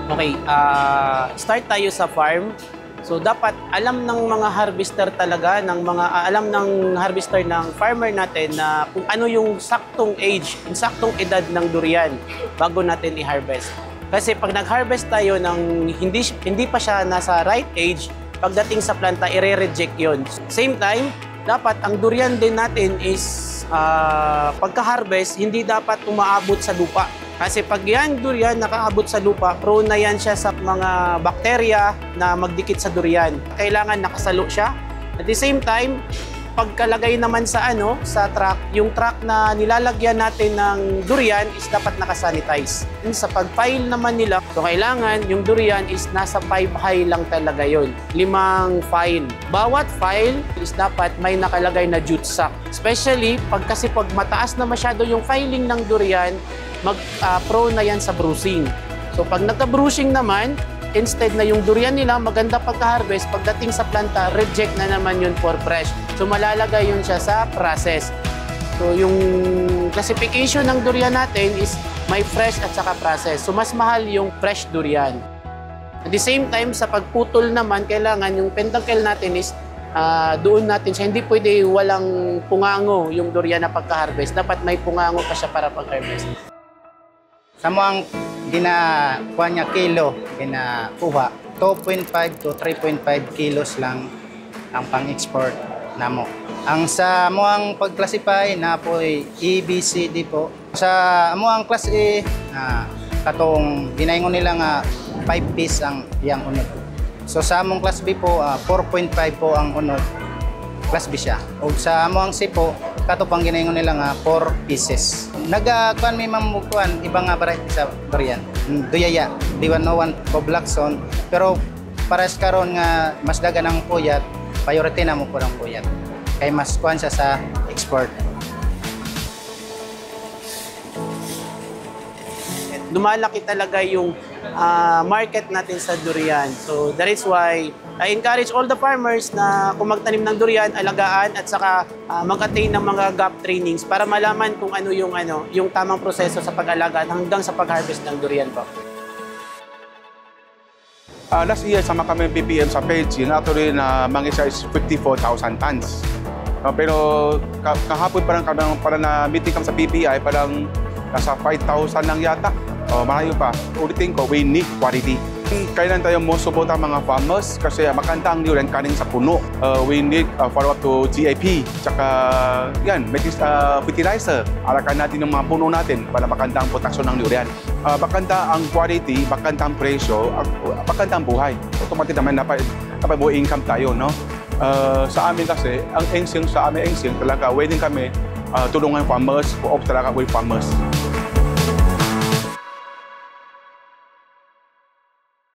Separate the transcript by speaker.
Speaker 1: Okay, start tayo sa farm. So dapat alam ng mga harvester talaga, alam ng harvester ng farmer natin na kung ano yung saktong age, yung saktong edad ng durian bago natin i-harvest. Kasi pag nag-harvest tayo ng hindi pa siya nasa right age, pagdating sa planta, i-reject yun. Same time, dapat ang durian din natin is pagka-harvest, hindi dapat umaabot sa lupa. Kasi pag yan durian nakaabot sa lupa, prone na yan siya sa mga bakterya na magdikit sa durian. Kailangan nakasalo siya. At the same time, pagkalagay naman sa truck, yung truck na nilalagyan natin ng durian is dapat nakasanitize. Sa pag-file naman nila, so kailangan yung durian is nasa 5 high lang talaga yon. 5 file. Bawat file is dapat may nakalagay na jute sack. Especially kasi pag mataas na masyado yung filing ng durian, prone na yan sa bruising. So pag nagka-bruising naman, instead na yung durian nila maganda pagka-harvest, pagdating sa planta, reject na naman yun for fresh. So malalagay yun siya sa process. So yung classification ng durian natin is may fresh at saka process. So mas mahal yung fresh durian. At the same time, sa pagputol naman, kailangan yung pentacle natin is doon natin siya. Hindi pwede walang pungango yung durian na pagka-harvest. Dapat may pungango pa siya para pag-harvest.
Speaker 2: Sa mga ginakuha niya kilo, ginakuha, 2.5 to 3.5 kilos lang ang pang-export namo. Ang sa amuang pag-classify na po ay EBCD po. Sa amuang class A, katong ginaingon nila nga 5 piece ang iyang unod. So sa among class B po, 4.5 po ang unod. Class B siya. O sa amuang C po, kato pang ginaingon nila nga 4 pieces. Nagakuan may mamukuan ibang nga variety sa durian. Duyaya, D101 po Blackson. Pero para sa karon nga mas dagan ang puyat, priority na mo po ang puyat. Kay mas kuan siya sa export.
Speaker 1: Lumalaki talaga yung market natin sa durian. So that is why I encourage all the farmers na kung magtanim ng durian, alagaan at saka mag-attain ng mga gap trainings para malaman kung ano yung tamang proseso sa pag-alaga hanggang sa pag-harvest ng durian po.
Speaker 3: Last year, sama kami BPM sa page, yung actually na mang-isa is 54,000 tons. Pero kahapon parang na meeting kami sa BPI, parang nasa 5,000 lang yata. Malayo pa. Ulitin ko, we need quality. Kailan tayo mo suporta mga farmers kasi makanta ang durian kaning sa puno. We need follow up to GAP. Tsaka yan, fertilizer. Alakan natin yung mga puno natin para makanta ang protection ng durian. Makanta ang quality, makanta ang presyo, makanta ang buhay. Automatic naman dapat buhay income tayo, no? Sa amin kasi, ang engsing talaga, willing kami tulungan farmers, co-op talaga with farmers.